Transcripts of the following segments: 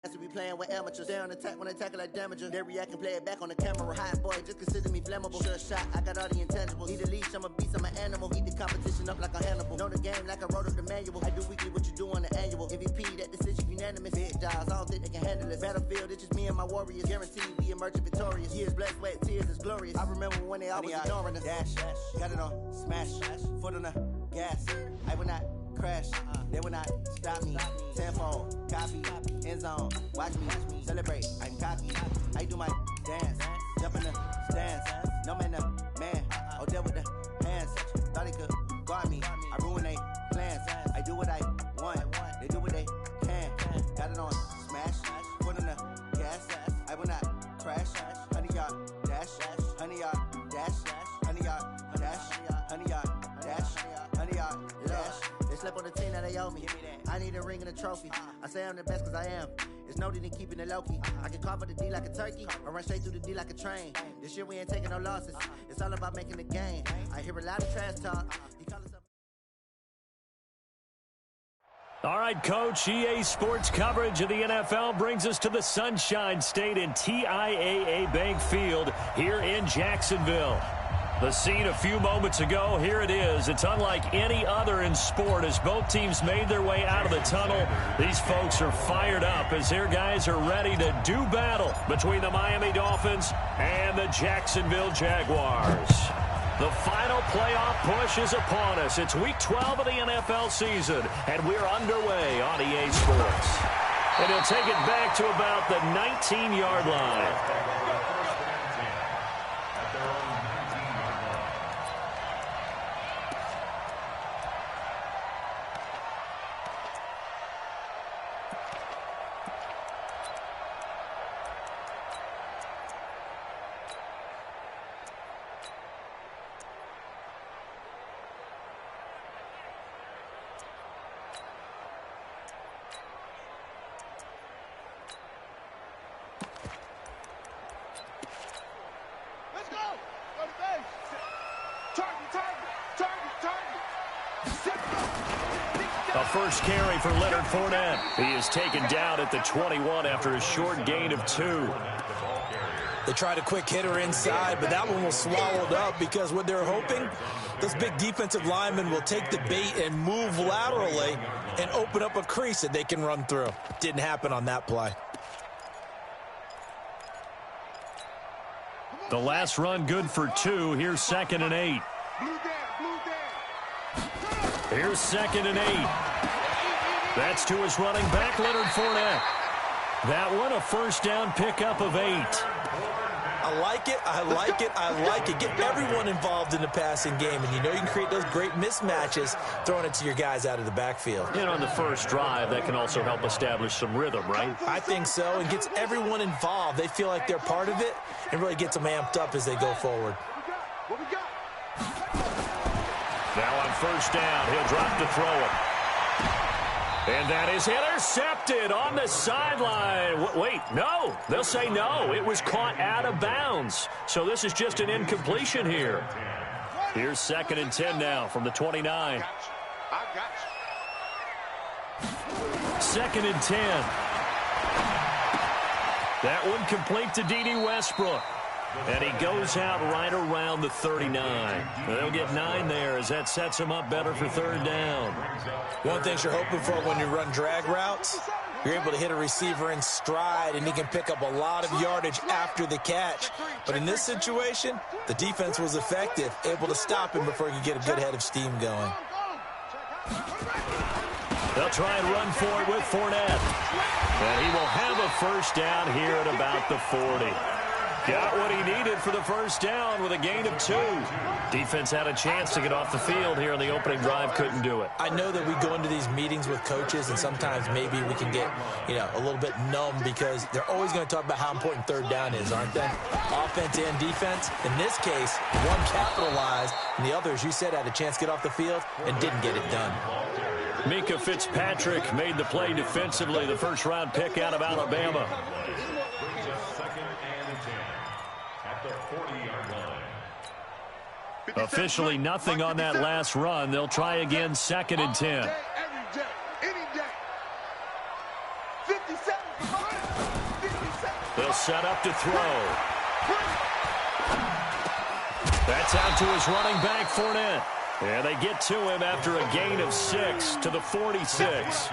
To be playing with amateurs, they on attack when they tackle like damager. They react and play it back on the camera. Hot boy, just consider me flammable. Sure shot, I got all the intangibles. Need a leash, I'm a beast, I'm an animal. Eat the competition up like a Hannibal. Know the game like I wrote up the manual. I do weekly what you do on the annual. MVP, that decision unanimous. Big jobs, I don't think they can handle it. Battlefield, it's just me and my warriors. Guaranteed we emerging victorious. Years, blood, sweat, tears is glorious. I remember when they always ignoring us. Dash, got it on, smash, foot on the gas. I will not crash, they will not stop me. Tenfold, copy, end zone, watch me celebrate. I'm cocky, I do my dance, jump in the stands. No man, man, oh deal with the hands. Thought he could guard me, I ruin they plans. I do what I want, they do what they can. Got it on smash, foot on the gas. I will not crash, 100-yard dash, 100-yard dash, 100-yard dash, 100-yard dash, 100-yard dash. They slept on the team that they owe me. I need a ring and a trophy. I say I'm the best cause I am. It's no need in keeping it low-key. I can carve up the D like a turkey or run straight through the D like a train. This year we ain't taking no losses. It's all about making the game. I hear a lot of trash talk. All right, Coach, EA Sports coverage of the NFL brings us to the Sunshine State in TIAA Bank Field here in Jacksonville. The scene a few moments ago, here it is. It's unlike any other in sport as both teams made their way out of the tunnel. These folks are fired up as their guys are ready to do battle between the Miami Dolphins and the Jacksonville Jaguars. The final playoff push is upon us. It's week 12 of the NFL season, and we're underway on EA Sports. And he'll take it back to about the 19-yard line. A first carry for Leonard Fournette. He is taken down at the 21 after a short gain of 2. They tried a quick hitter inside, but that one was swallowed up because what they're hoping, those big defensive linemen will take the bait and move laterally and open up a crease that they can run through. Didn't happen on that play. The last run good for 2. Here's 2nd and 8. Here's 2nd and 8. That's to his running back, Leonard Fournette. That one, a first down pickup of 8. I like it, I like it, I like it. Get everyone involved in the passing game, and you know you can create those great mismatches throwing it to your guys out of the backfield. And on the first drive, that can also help establish some rhythm, right? I think so, and gets everyone involved. They feel like they're part of it, and really gets them amped up as they go forward. Now on first down, he'll drop to throw it. And that is intercepted on the sideline. Wait, no. They'll say no. It was caught out of bounds. So this is just an incompletion here. Here's 2nd and 10 now from the 29. 2nd and 10. That one complete to D.D. Westbrook. And he goes out right around the 39. They'll get 9 there as that sets him up better for 3rd down. One thing you're hoping for when you run drag routes, you're able to hit a receiver in stride, and he can pick up a lot of yardage after the catch. But in this situation, the defense was effective, able to stop him before he could get a good head of steam going. They'll try and run for it with Fournette. And he will have a first down here at about the 40. Got what he needed for the first down with a gain of 2. Defense had a chance to get off the field here on the opening drive, couldn't do it. I know that we go into these meetings with coaches, and sometimes maybe we can get, a little bit numb because they're always going to talk about how important 3rd down is, aren't they? Offense and defense. In this case, one capitalized, and the other, as you said, had a chance to get off the field and didn't get it done. Mika Fitzpatrick made the play defensively, the first-round pick out of Alabama. Officially nothing on that last run. They'll try again, 2nd and 10. set up to throw. That's out to his running back, Fournette. And they get to him after a gain of 6 to the 46.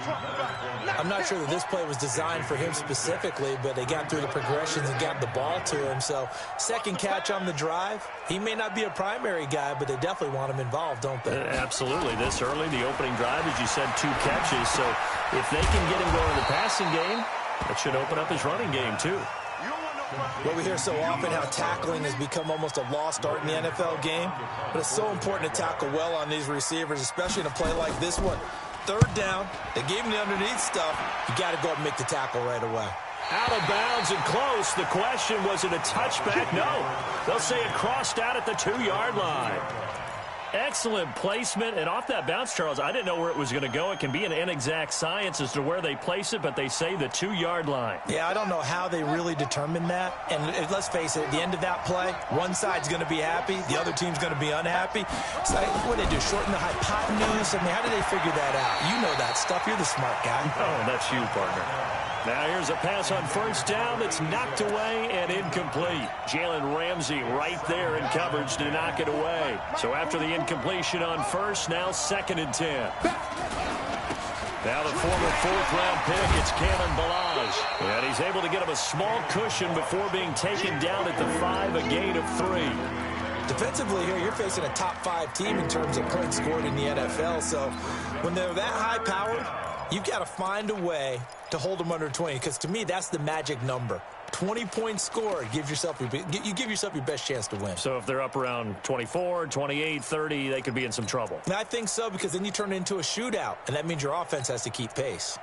I'm not sure that this play was designed for him specifically, but they got through the progressions and got the ball to him. So second catch on the drive. He may not be a primary guy, but they definitely want him involved, don't they? Absolutely. This early, the opening drive, as you said, 2 catches. So if they can get him going in the passing game, that should open up his running game too. Well, we hear so often how tackling has become almost a lost art in the NFL game, but it's so important to tackle well on these receivers, especially in a play like this one. Third down, they gave him the underneath stuff. You got to go up and make the tackle right away. Out of bounds and close. The question, was it a touchback? No. They'll say it crossed out at the 2-yard line. Excellent placement, and off that bounce, Charles, I didn't know where it was going to go. It can be an inexact science as to where they place it, but they say the 2-yard line. Yeah, I don't know how they really determined that. And let's face it, at the end of that play, one side's going to be happy, the other team's going to be unhappy. So what do they do, shorten the hypotenuse? I mean, how do they figure that out? You know that stuff. You're the smart guy. Oh, that's you, partner. Now here's a pass on first down that's knocked away and incomplete. Jalen Ramsey right there in coverage to knock it away. So after the incompletion on first, now 2nd and 10. Now the former 4th-round pick, it's Kalen Ballage. And he's able to get him a small cushion before being taken down at the 5, a gain of 3. Defensively here, you're facing a top 5 team in terms of points scored in the NFL. So when they're that high-powered, you've got to find a way to hold them under 20, because to me, that's the magic number. 20 points scored, you give yourself your best chance to win. So if they're up around 24, 28, 30, they could be in some trouble. And I think so, because then you turn it into a shootout, and that means your offense has to keep pace.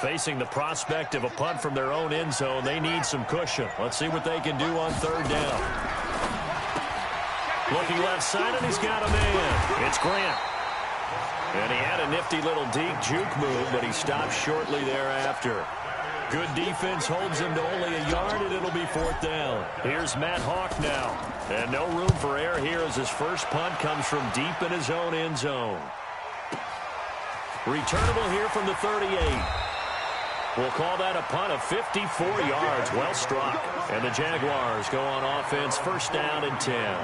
Facing the prospect of a punt from their own end zone, they need some cushion. Let's see what they can do on 3rd down. Looking left side, and he's got a man. It's Grant. And he had a nifty little deep juke move, but he stopped shortly thereafter. Good defense holds him to only a yard, and it'll be 4th down. Here's Matt Hawk now. And no room for error here as his first punt comes from deep in his own end zone. Returnable here from the 38. We'll call that a punt of 54 yards. Well struck. And the Jaguars go on offense, 1st down and 10.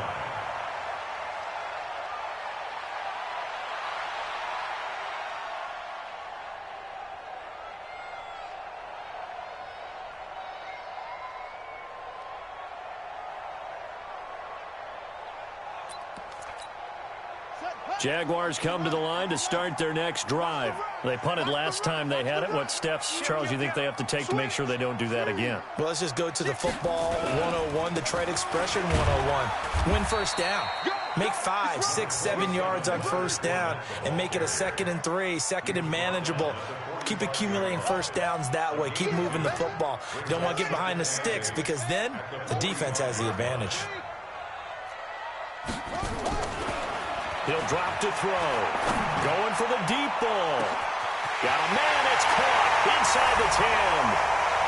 Jaguars come to the line to start their next drive. They punted last time they had it. What steps, Charles, you think they have to take to make sure they don't do that again? Well, let's just go to the football 101, the trade expression 101. Win first down. Make 5, 6, 7 yards on first down and make it a 2nd and 3, 2nd and manageable. Keep accumulating first downs that way. Keep moving the football. You don't want to get behind the sticks, because then the defense has the advantage. He'll drop to throw. Going for the deep ball. Got a man. It's caught inside the 10.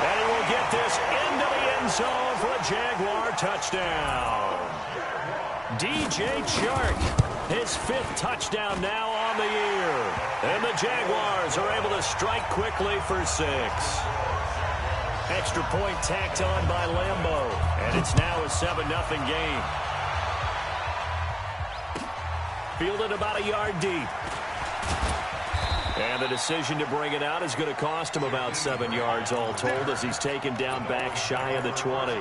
And he will get this into the end zone for a Jaguar touchdown. DJ Chark, his 5th touchdown now on the year. And the Jaguars are able to strike quickly for 6. Extra point tacked on by Lambo. And it's now a 7-0 game. Fielded about a yard deep. And the decision to bring it out is going to cost him about 7 yards all told, as he's taken down back shy of the 20.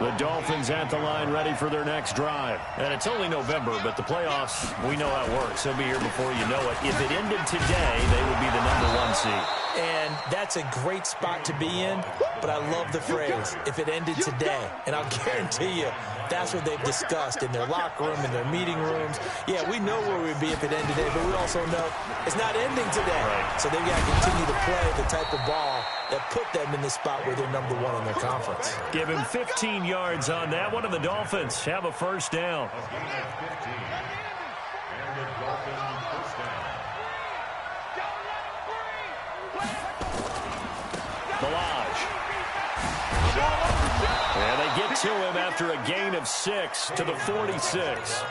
The Dolphins at the line, ready for their next drive. And it's only November, but the playoffs, we know how it works. They'll be here before you know it. If it ended today, they would be the #1 seed. And that's a great spot to be in, but I love the phrase, if it ended today. And I'll guarantee you, that's what they've discussed in their locker room, in their meeting rooms. Yeah, we know where we'd be if it ended today, but we also know it's not ending today. Right. So they've got to continue to play the type of ball that put them in the spot where they're #1 in their conference. Give him 15 yards on that one, and the Dolphins have a first down. And they get to him after a gain of 6 to the 46.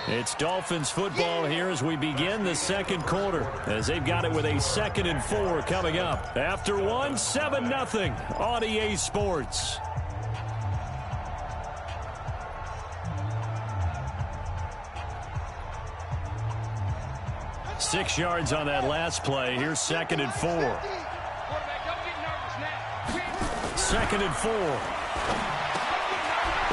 It's Dolphins football here as we begin the second quarter, as they've got it with a 2nd and 4 coming up. After 1, 7-0 on EA Sports. Six yards on that last play. Here's 2nd and 4. 2nd and 4.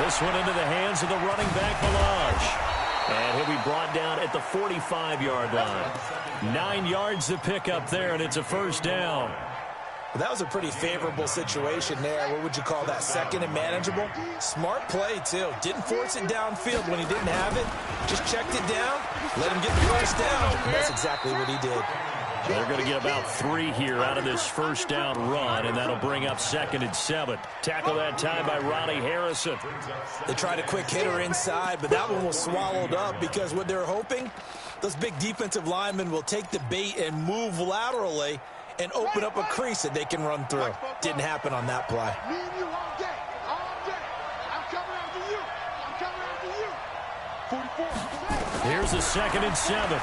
This one into the hands of the running back, Balaj. And he'll be brought down at the 45-yard line. 9 yards to pick up there, and it's a first down. Well, that was a pretty favorable situation there. What would you call that? 2nd and manageable? Smart play, too. Didn't force it downfield when he didn't have it. Just checked it down, let him get the first down. And that's exactly what he did. They're going to get about 3 here out of this first down run, and that'll bring up 2nd and 7. Tackle that time by Ronnie Harrison. They tried a quick hitter inside, but that one was swallowed up because what they're hoping, those big defensive linemen will take the bait and move laterally and open up a crease that they can run through. Didn't happen on that play. Here's a 2nd and 7.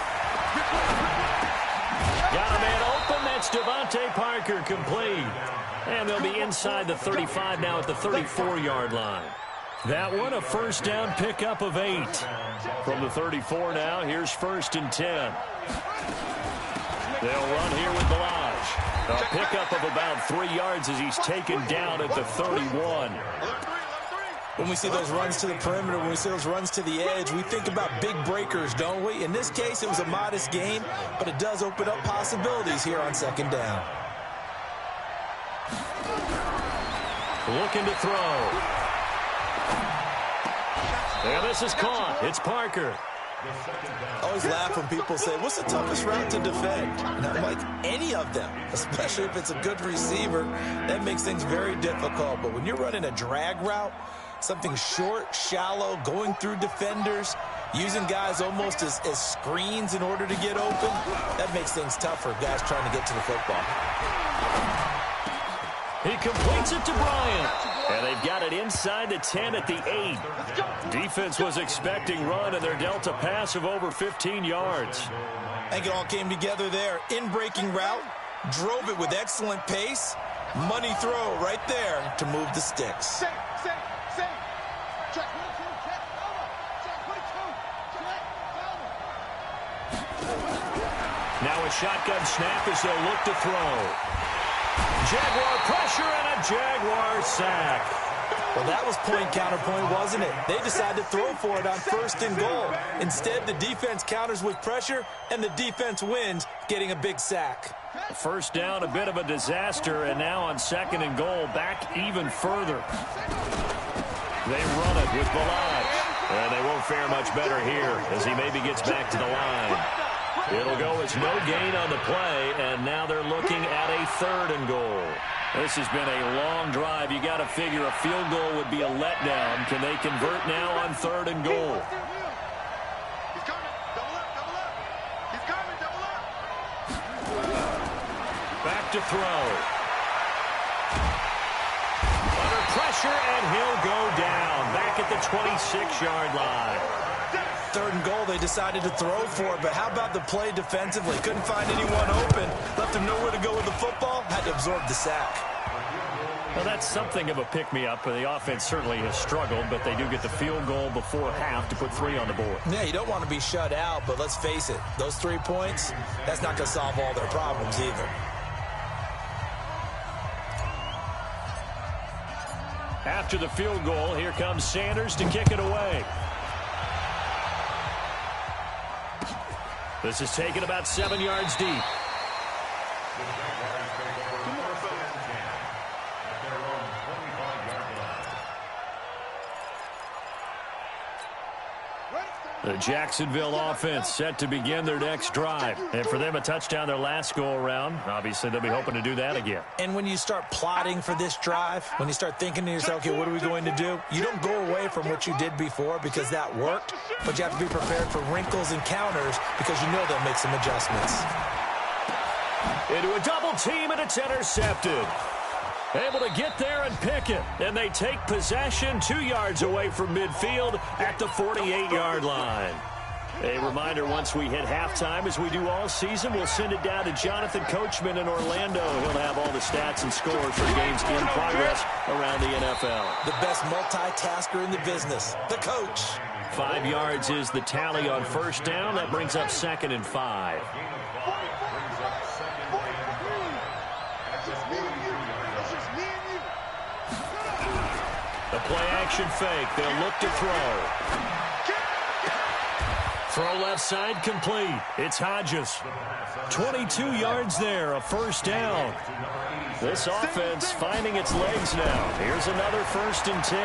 Got a man open. That's Devontae Parker, complete. And they'll be inside the 35 now at the 34-yard line. That one, a first down pickup of 8. From the 34 now, here's 1st and 10. They'll run here with Balaj. A pickup of about 3 yards as he's taken down at the 31. When we see those runs to the perimeter, when we see those runs to the edge, we think about big breakers, don't we? In this case, it was a modest gain, but it does open up possibilities here on 2nd down. Looking to throw. And this is caught. It's Parker. I always laugh when people say, what's the toughest route to defend? And I'm like, any of them, especially if it's a good receiver. That makes things very difficult. But when you're running a drag route, something short, shallow, going through defenders, using guys almost as screens in order to get open, that makes things tough for guys trying to get to the football. He completes it to Bryant. And they've got it inside the 10 at the 8. Defense was expecting run, and they're dealt a pass of over 15 yards. I think it all came together there. In-breaking route, drove it with excellent pace. Money throw right there to move the sticks. Now a shotgun snap as they'll look to throw. Jaguar pressure and a Jaguar sack. Well, that was point-counterpoint, wasn't it? They decided to throw for it on 1st and goal. Instead, the defense counters with pressure, and the defense wins, getting a big sack. First down, a bit of a disaster, and now on 2nd and goal, back even further. They run it with Balaj. And they won't fare much better here as he maybe gets back to the line. It'll go as no gain on the play, and now they're looking at a 3rd and goal. This has been a long drive. You got to figure a field goal would be a letdown. Can they convert now on 3rd and goal? He's coming. Double up, double up. He's coming, double up. Back to throw. Under pressure, and he'll go down. Back at the 26-yard line. 3rd and goal, they decided to throw for it, but how about the play defensively? Couldn't find anyone open, left him nowhere to go with the football, had to absorb the sack. Well, that's something of a pick-me-up. The offense certainly has struggled, but they do get the field goal before half to put 3 on the board. Yeah, you don't want to be shut out, but let's face it, those 3 points, that's not going to solve all their problems either. After the field goal, here comes Sanders to kick it away. This is taken about 7 yards deep. The Jacksonville offense set to begin their next drive. And for them, a touchdown their last go-around. Obviously, they'll be hoping to do that again. And when you start plotting for this drive, when you start thinking to yourself, okay, what are we going to do? You don't go away from what you did before because that worked, but you have to be prepared for wrinkles and counters because you know they'll make some adjustments. Into a double team, and it's intercepted. Able to get there and pick it. And they take possession 2 yards away from midfield at the 48-yard line. A reminder, once we hit halftime, as we do all season, we'll send it down to Jonathan Coachman in Orlando. He'll have all the stats and scores for games in progress around the NFL. The best multitasker in the business, the coach. 5 yards is the tally on first down. That brings up 2nd and 5. The play-action fake. They'll look to throw. Throw left side complete. It's Hodges. 22 yards there, a first down. This offense finding its legs now. Here's another 1st and 10.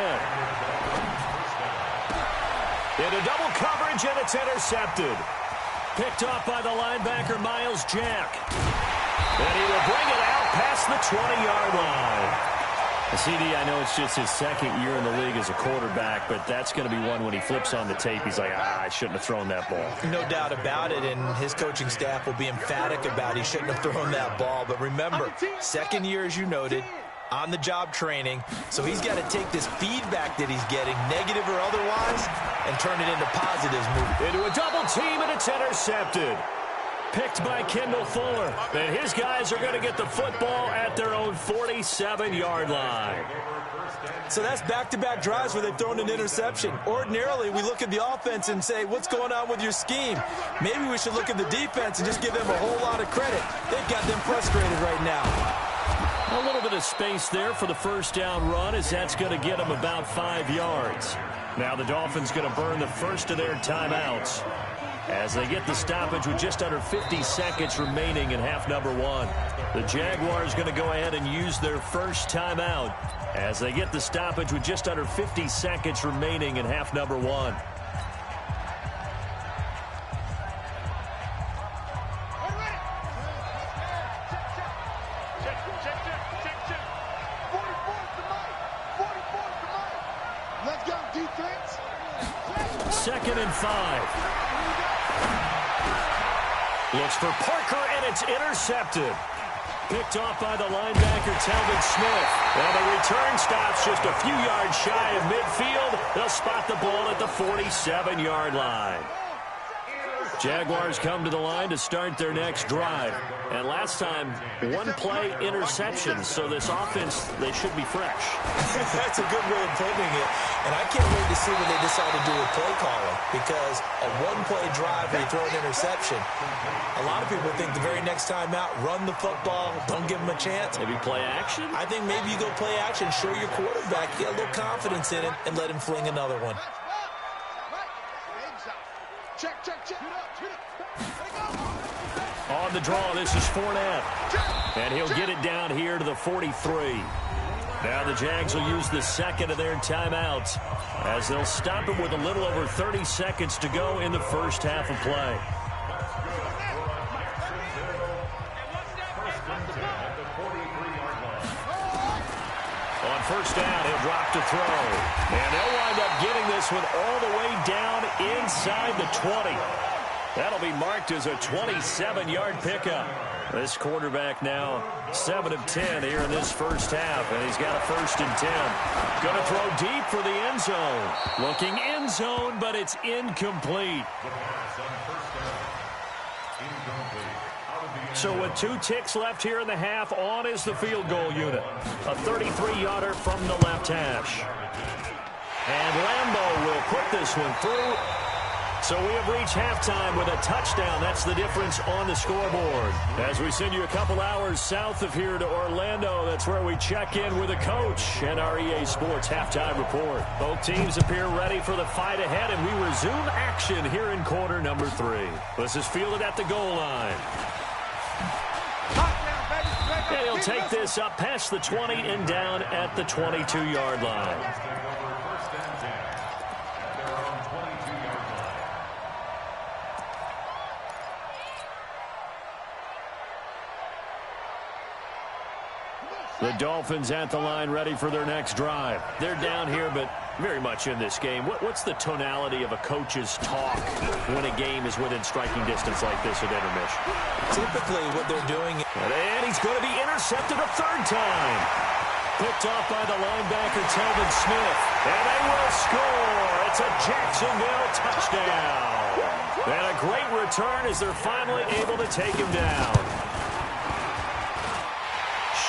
Into double coverage, and it's intercepted. Picked off by the linebacker, Miles Jack. And he will bring it out past the 20-yard line. CD, I know it's just his 2nd year in the league as a quarterback, but that's going to be one when he flips on the tape. He's like, I shouldn't have thrown that ball. No doubt about it, and his coaching staff will be emphatic about he shouldn't have thrown that ball. But remember, 2nd year, as you noted, on-the-job training, so he's got to take this feedback that he's getting, negative or otherwise, and turn it into positives. Into a double team, and it's intercepted. Picked by Kendall Fuller. And his guys are going to get the football at their own 47-yard line. So that's back-to-back drives where they've thrown an interception. Ordinarily, we look at the offense and say, what's going on with your scheme? Maybe we should look at the defense and just give them a whole lot of credit. They've got them frustrated right now. A little bit of space there for the first down run, as that's going to get them about 5 yards. Now the Dolphins going to burn the first of their timeouts as they get the stoppage with just under 50 seconds remaining in half number 1. The Jaguars going to go ahead and use their first timeout as they get the stoppage with just under 50 seconds remaining in half number 1. Let's go, defense. 2nd and 5. Looks for Parker, and it's intercepted. Picked off by the linebacker, Telvin Smith. And the return stops just a few yards shy of midfield. They'll spot the ball at the 47-yard line. Jaguars come to the line to start their next drive. And last time, 1-play interception. So this offense, they should be fresh. That's a good way of putting it. And I can't wait to see what they decide to do with play calling. Because a 1-play drive where you throw an interception, a lot of people think the very next time out, run the football, don't give them a chance. Maybe play action? I think maybe you go play action, show your quarterback, get a little confidence in it, and let him fling another one. Check, check, check. On the draw, this is Fournette. And he'll get it down here to the 43. Now the Jags will use the 2nd of their timeouts as they'll stop him with a little over 30 seconds to go in the first half of play. On first down, he'll drop to throw. And they'll wind up getting this one all the way down inside the 20. That'll be marked as a 27-yard pickup. This quarterback now 7 of 10 here in this first half, and he's got a 1st and 10. Going to throw deep for the end zone. Looking end zone, but it's incomplete. So with 2 ticks left here in the half, on is the field goal unit. A 33-yarder from the left hash. And Lambeau will put this one through. So we have reached halftime with a touchdown. That's the difference on the scoreboard. As we send you a couple hours south of here to Orlando, that's where we check in with the coach and our EA Sports halftime report. Both teams appear ready for the fight ahead, and we resume action here in quarter number 3. This is fielded at the goal line. And he'll take this up past the 20 and down at the 22-yard line. The Dolphins at the line ready for their next drive. They're down here, but very much in this game. What's the tonality of a coach's talk when a game is within striking distance like this at intermission? Typically what they're doing. And he's going to be intercepted a third time. Picked off by the linebacker, Telvin Smith. And they will score. It's a Jacksonville touchdown. And a great return as they're finally able to take him down.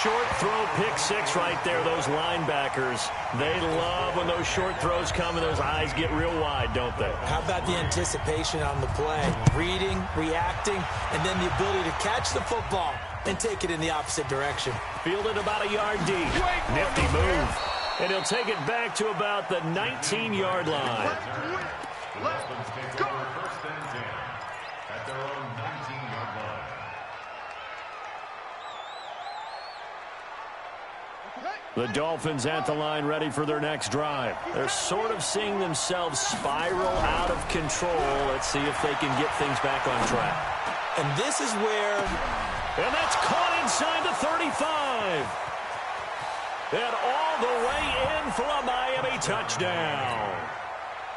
Short throw, pick six right there. Those linebackers, they love when those short throws come and those eyes get real wide, don't they? How about the anticipation on the play? Reading, reacting, and then the ability to catch the football and take it in the opposite direction. Fielded about a yard deep. Nifty move. And he'll take it back to about the 19-yard line. Let's go. First and 10 at their own 19-yard line. The Dolphins at the line ready for their next drive. They're sort of seeing themselves spiral out of control. Let's see if they can get things back on track. And this is where... And that's caught inside the 35. And all the way in for a Miami touchdown.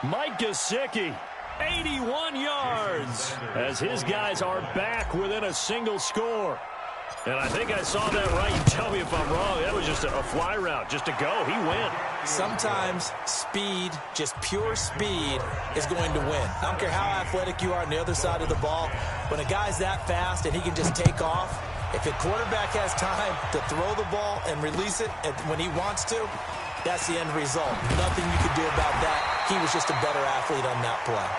Mike Gesicki, 81 yards, as his guys are back within a single score. And I think I saw that right. You tell me if I'm wrong. That was just a fly route, just to go. He went. Sometimes speed, just pure speed, is going to win. I don't care how athletic you are on the other side of the ball. When a guy's that fast and he can just take off, if a quarterback has time to throw the ball and release it when he wants to, that's the end result. Nothing you could do about that. He was just a better athlete on that play.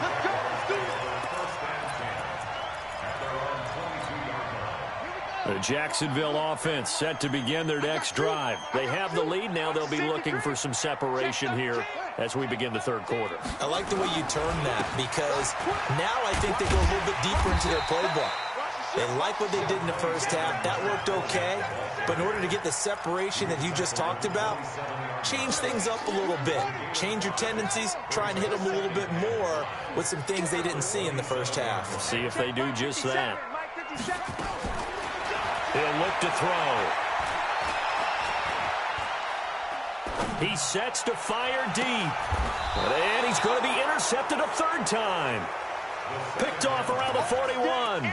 Let's go. The Jacksonville offense set to begin their next drive. They have the lead. Now they'll be looking for some separation here as we begin the third quarter. I like the way you turn that, because now I think they go a little bit deeper into their playbook. They like what they did in the first half. That worked okay. But in order to get the separation that you just talked about, change things up a little bit. Change your tendencies. Try and hit them a little bit more with some things they didn't see in the first half. We'll see if they do just that. He'll look to throw. He sets to fire deep. And he's going to be intercepted a third time. Picked off around the 41.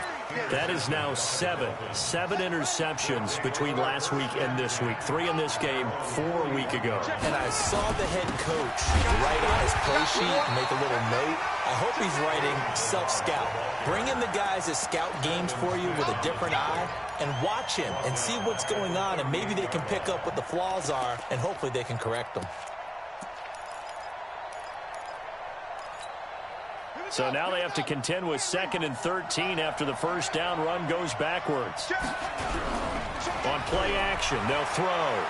That is now seven interceptions between last week and this week. 3 in this game, 4 a week ago. And I saw the head coach write on his play sheet, make a little note. I hope he's writing self-scout. Bring in the guys that scout games for you with a different eye and watch him and see what's going on, and maybe they can pick up what the flaws are, and hopefully they can correct them. So now they have to contend with 2nd and 13 after the first down run goes backwards. On play action, they'll throw.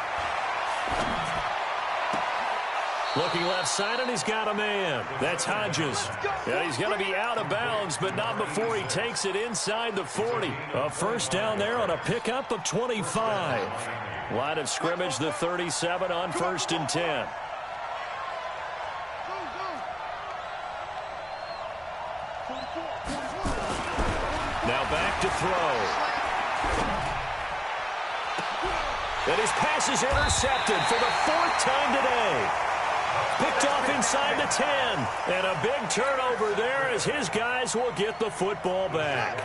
Looking left side, and he's got a man. That's Hodges. And he's going to be out of bounds, but not before he takes it inside the 40. A first down there on a pickup of 25. Line of scrimmage, the 37 on 1st and 10. Now back to throw. And his pass is intercepted for the 4th time today. Picked off inside the 10. And a big turnover there as his guys will get the football back.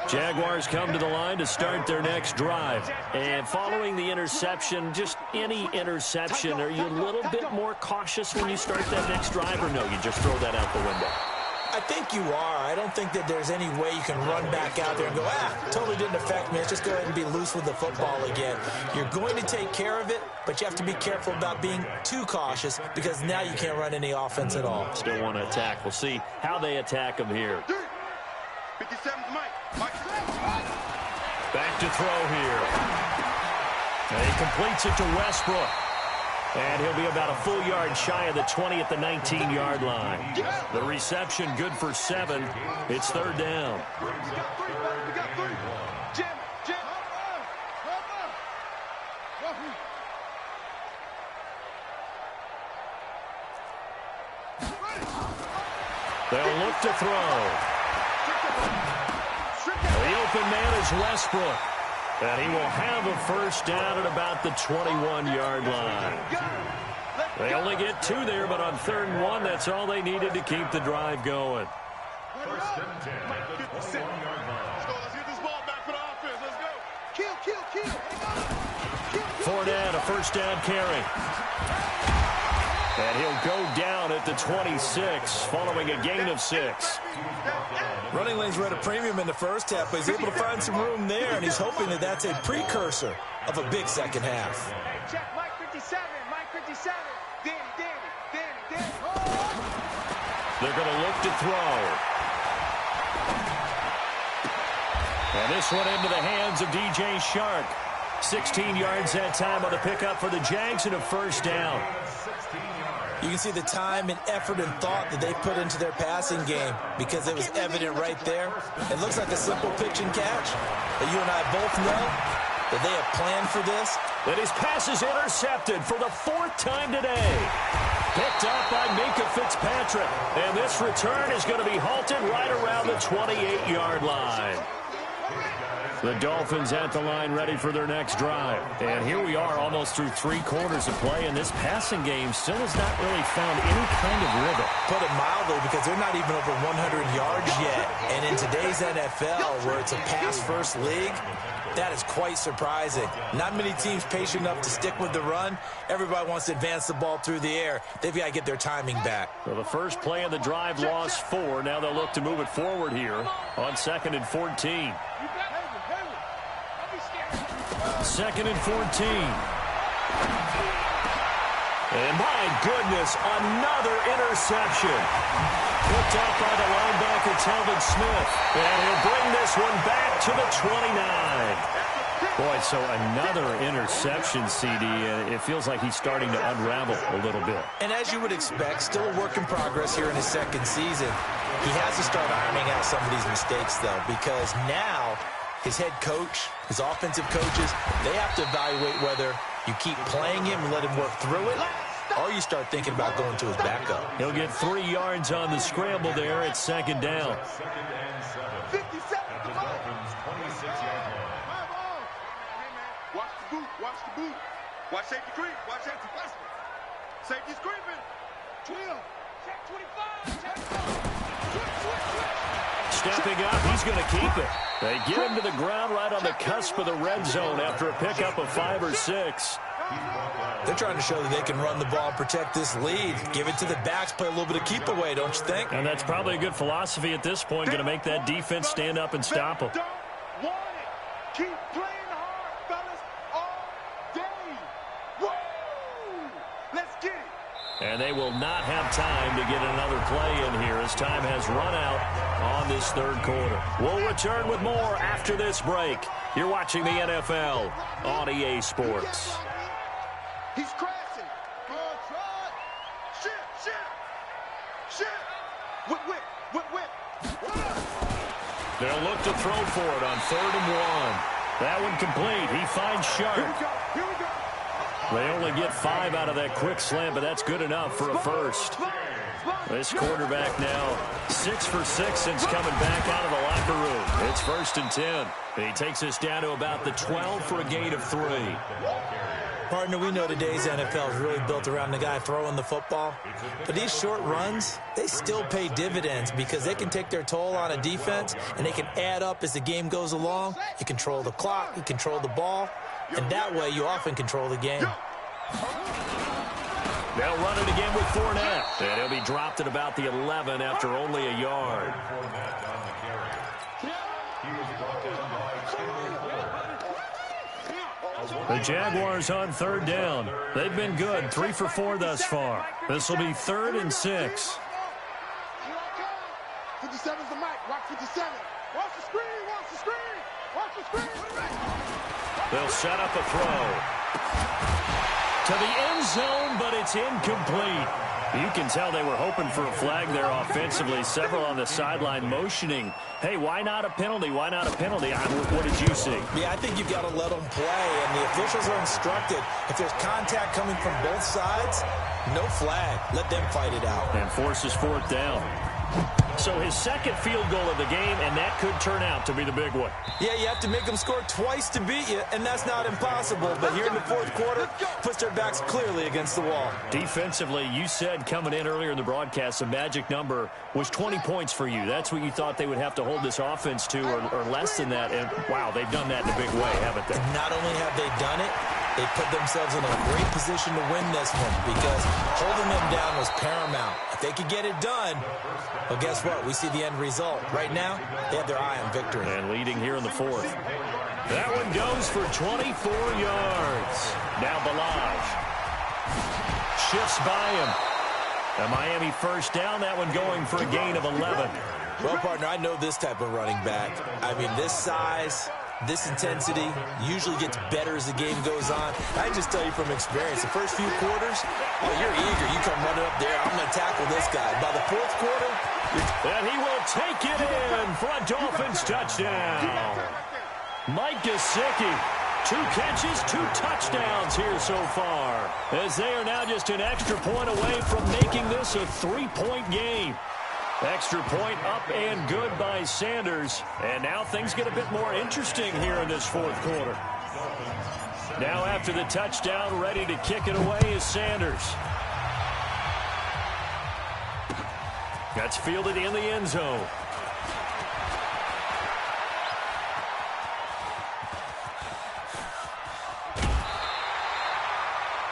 Jaguars come to the line to start their next drive. And following the interception, just any interception, are you a little bit more cautious when you start that next drive, or no, you just throw that out the window? I think you are. I don't think that there's any way you can run back out there and go, totally didn't affect me. Let's just go ahead and be loose with the football again. You're going to take care of it, but you have to be careful about being too cautious, because now you can't run any offense at all. Still want to attack. We'll see how they attack him here. 57's Mike. Back to throw here. And he completes it to Westbrook. And he'll be about a full yard shy of the 20 at the 19-yard line. The reception good for 7. It's 3rd down. We got 3. Jim. They'll look to throw. The open man is Westbrook. And he will have a first down at about the 21-yard line. They only get 2 there, but on 3rd and 1, that's all they needed to keep the drive going. First and 10 at the 21-yard line. Let's get this ball back for the offense. Let's go. Kill. Fournette, a first down carry. And he'll go down at the 26, following a gain of 6. Running lanes were at a premium in the first half, but he's able to find some room there, and he's hoping that that's a precursor of a big second half. Check Mike 57. Danny. They're going to look to throw. And this one into the hands of DJ Shark. 16 yards that time on the pickup for the Jags and a first down. You can see the time and effort and thought that they put into their passing game because it was evident right there. It looks like a simple pitch and catch, but you and I both know that they have planned for this. And his pass is intercepted for the 4th time today. Picked up by Minkah Fitzpatrick. And this return is going to be halted right around the 28-yard line. The Dolphins at the line ready for their next drive. And here we are almost through 3 quarters of play, and this passing game still has not really found any kind of rhythm. Put it mildly, because they're not even over 100 yards yet. And in today's NFL, where it's a pass-first league, that is quite surprising. Not many teams patient enough to stick with the run. Everybody wants to advance the ball through the air. They've got to get their timing back. So the first play of the drive lost 4. Now they'll look to move it forward here on 2nd and 14. 2nd and 14. And my goodness, another interception. Picked up by the linebacker, Telvin Smith. And he'll bring this one back to the 29. Boy, so another interception, CD. And it feels like he's starting to unravel a little bit. And as you would expect, still a work in progress here in his 2nd season. He has to start ironing out some of these mistakes, though, because now his head coach, his offensive coaches, they have to evaluate whether you keep playing him and let him work through it, or you start thinking about going to his backup. He'll get 3 yards on the scramble there at 2nd down. 57. The Dolphins, 26-yard line. Watch the boot. Watch safety creep. Watch safety flashing. Safety's creeping. 12. Check 25. Check 12. Stepping up, he's going to keep it. They get him to the ground right on the cusp of the red zone after a pickup of 5 or 6. They're trying to show that they can run the ball, protect this lead. Give it to the backs, play a little bit of keep away, don't you think? And that's probably a good philosophy at this point, going to make that defense stand up and stop them. Don't want it. Keep playing hard, fellas, all day. Woo! Let's get it. And they will not have time to get another play in here as time has run out on this 3rd quarter. We'll return with more after this break. You're watching the NFL on EA Sports. He's crashing. Shit. Whip. They'll look to throw for it on 3rd and 1. That one complete. He finds Sharp. Here we go. They only get 5 out of that quick slant, but that's good enough for a first. This quarterback now 6 for 6 since coming back out of the locker room. It's 1st and 10. He takes us down to about the 12 for a gain of 3. Partner, we know today's NFL is really built around the guy throwing the football. But these short runs, they still pay dividends because they can take their toll on a defense, and they can add up as the game goes along. You control the clock, you control the ball, and that way you often control the game. They'll run it again with Fournette. And he'll be dropped at about the 11 after only a yard. The Jaguars on 3rd down. They've been good, 3 for 4 thus far. This will be 3rd and 6. 57's the mic. Watch 57. Watch the screen. They'll set up a throw to the end zone, but it's incomplete. You can tell they were hoping for a flag there offensively. Several on the sideline motioning, hey, why not a penalty? Why not a penalty? What did you see? Yeah, I think you've got to let them play, and the officials are instructed. If there's contact coming from both sides, no flag. Let them fight it out. And forces 4th down. So his second field goal of the game, and that could turn out to be the big one. Yeah, you have to make them score twice to beat you, and that's not impossible. But here in the fourth quarter, puts their backs clearly against the wall. Defensively, you said coming in earlier in the broadcast, the magic number was 20 points for you. That's what you thought they would have to hold this offense to, or less than that. And, wow, they've done that in a big way, haven't they? And not only have they done it, they put themselves in a great position to win this one because holding them down was paramount. If they could get it done, well, guess what? We see the end result. Right now, they have their eye on victory. And leading here in the fourth. That one goes for 24 yards. Now Balaj shifts by him. A Miami first down. That one going for a gain of 11. Well, partner, I know this type of running back. I mean, this size, this intensity usually gets better as the game goes on. I can just tell you from experience, the first few quarters, oh, you're eager. You come running up there, I'm going to tackle this guy. By the fourth quarter, and he will take it in for a Dolphins touchdown. Mike Gesicki, 2 catches, 2 touchdowns here so far, as they are now just an extra point away from making this a 3-point game. Extra point up and good by Sanders. And now things get a bit more interesting here in this fourth quarter. Now after the touchdown, ready to kick it away is Sanders. That's fielded in the end zone.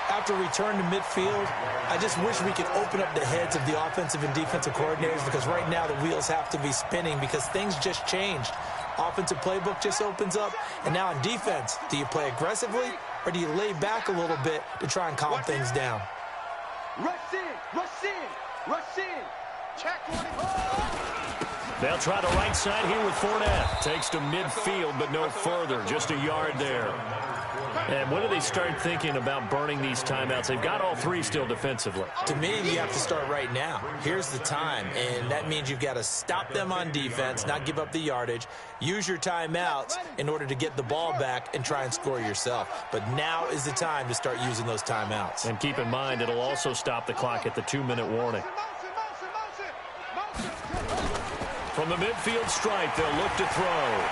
After return to midfield, I just wish we could open up the heads of the offensive and defensive coordinators because right now the wheels have to be spinning because things just changed. Offensive playbook just opens up, and now on defense, do you play aggressively or do you lay back a little bit to try and calm things down? Rush in, rush in, rush in. Check one. They'll try the right side here with Fournette. Takes to midfield, but no further. Just a yard there. And when do they start thinking about burning these timeouts? They've got all 3 still defensively. To me, you have to start right now. Here's the time, and that means you've got to stop them on defense, not give up the yardage, use your timeouts in order to get the ball back and try and score yourself. But now is the time to start using those timeouts. And keep in mind, it'll also stop the clock at the 2-minute warning. From the midfield stripe, they'll look to throw.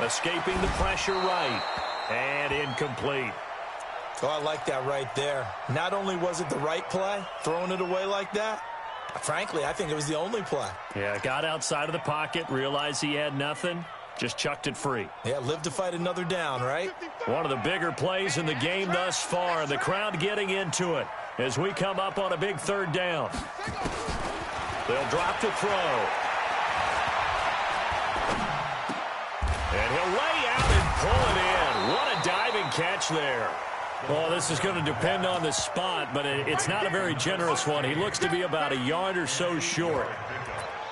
Escaping the pressure right. And incomplete. Oh, I like that right there. Not only was it the right play, throwing it away like that, frankly, I think it was the only play. Yeah, got outside of the pocket, realized he had nothing, just chucked it free. Yeah, live to fight another down, right? One of the bigger plays in the game thus far, and the crowd getting into it as we come up on a big 3rd down. They'll drop to throw. And he'll lay out and pull it in. What a diving catch there. Well, this is going to depend on the spot, but it's not a very generous one. He looks to be about a yard or so short.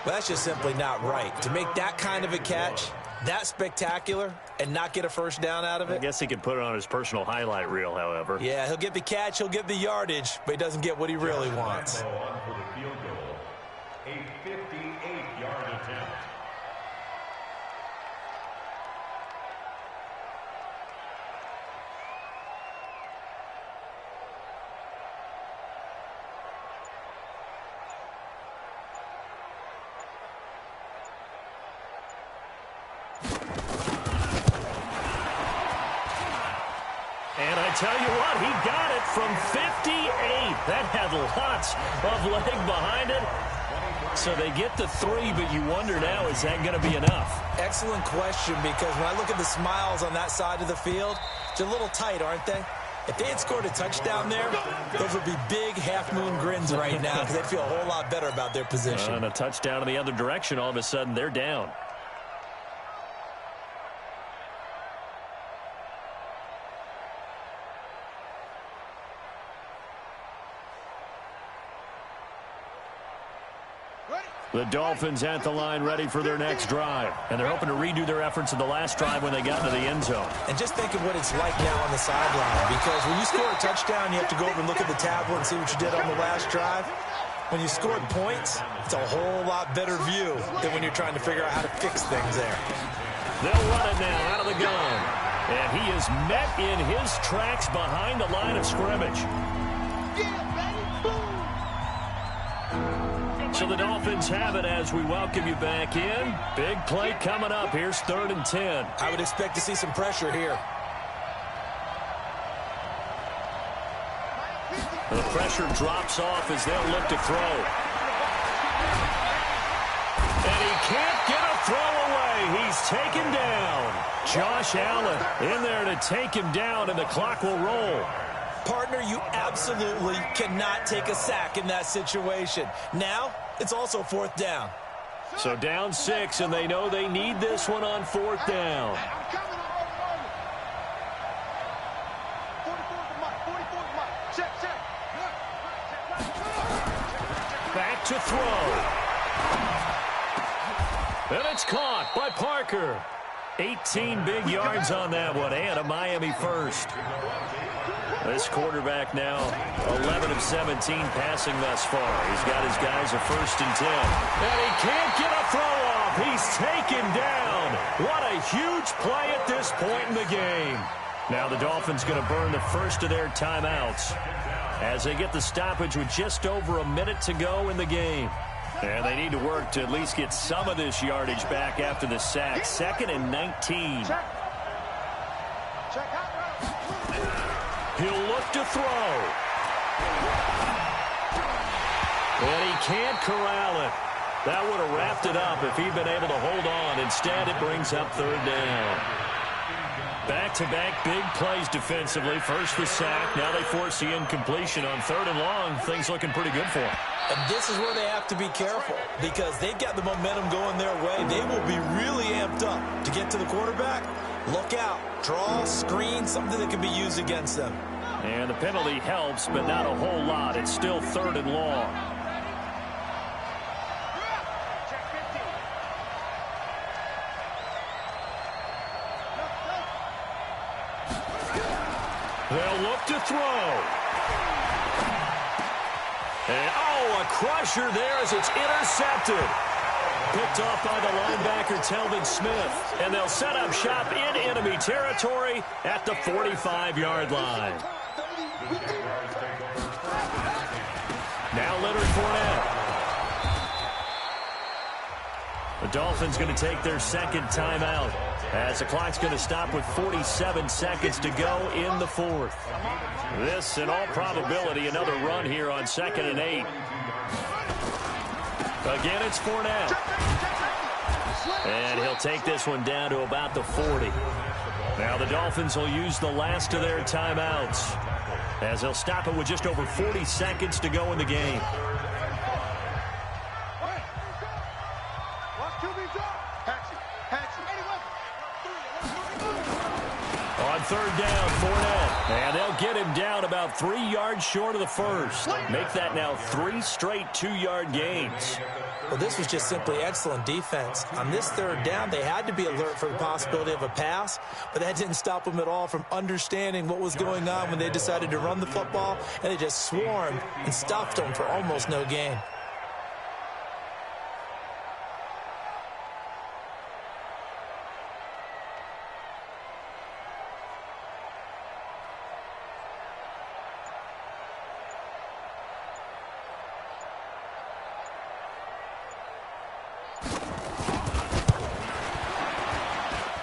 Well, that's just simply not right. To make that kind of a catch, that spectacular, and not get a first down out of it. I guess he could put it on his personal highlight reel, however. Yeah, he'll get the catch, he'll get the yardage, but he doesn't get what he really wants. A 58-yard attempt. And I tell you what, he got it from 58. That had lots of leg behind it. So they get the 3, but you wonder now, is that going to be enough? Excellent question, because when I look at the smiles on that side of the field, they're a little tight, aren't they? If they had scored a touchdown there, those would be big half-moon grins right now because they'd feel a whole lot better about their position. And a touchdown in the other direction, all of a sudden they're down. The Dolphins at the line ready for their next drive. And they're hoping to redo their efforts of the last drive when they got into the end zone. And just think of what it's like now on the sideline. Because when you score a touchdown, you have to go over and look at the tablet and see what you did on the last drive. When you scored points, it's a whole lot better view than when you're trying to figure out how to fix things there. They'll run it now out of the gun. And he is met in his tracks behind the line of scrimmage. So the Dolphins have it as we welcome you back in. Big play coming up. Here's 3rd and 10. I would expect to see some pressure here. The pressure drops off as they'll look to throw. And he can't get a throw away. He's taken down. Josh Allen in there to take him down, and the clock will roll. Partner, you absolutely cannot take a sack in that situation. Now, it's also 4th down. So down 6, and they know they need this one on 4th down. Back to throw. And it's caught by Parker. 18 big yards on that one, and a Miami first. This quarterback now 11 of 17 passing thus far. He's got his guys a 1st and 10. And he can't get a throw off. He's taken down. What a huge play at this point in the game. Now the Dolphins going to burn the first of their timeouts as they get the stoppage with just over a minute to go in the game. And they need to work to at least get some of this yardage back after the sack. 2nd and 19. He'll look to throw. And he can't corral it. That would have wrapped it up if he'd been able to hold on. Instead, it brings up 3rd down. Back-to-back big plays defensively. First the sack. Now they force the incompletion on 3rd and long. Things looking pretty good for them. And this is where they have to be careful because they've got the momentum going their way. They will be really amped up to get to the quarterback. Look out. Draw, screen, something that can be used against them. And the penalty helps, but not a whole lot. It's still 3rd and long. They'll look to throw. And, oh, a crusher there as it's intercepted. Picked off by the linebacker, Telvin Smith. And they'll set up shop in enemy territory at the 45-yard line. Now Leonard Fournette. The Dolphins going to take their 2nd timeout as the clock's going to stop with 47 seconds to go in the 4th. This, in all probability, another run here on 2nd and 8. Again, it's Fournette. And he'll take this one down to about the 40. Now the Dolphins will use the last of their timeouts as they'll stop it with just over 40 seconds to go in the game. On 3rd down, Fournette. And they'll get him down about 3 yards short of the first. Make that now 3 straight 2-yard gains. Well, this was just simply excellent defense. On this 3rd down, they had to be alert for the possibility of a pass, but that didn't stop them at all from understanding what was going on when they decided to run the football, and they just swarmed and stuffed them for almost no gain.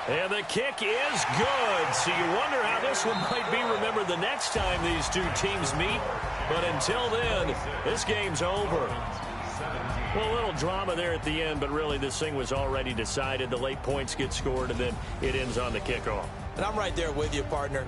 And the kick is good. So you wonder how this one might be remembered the next time these two teams meet. But until then, this game's over. Well, a little drama there at the end, but really this thing was already decided. The late points get scored, and then it ends on the kickoff. And I'm right there with you, partner.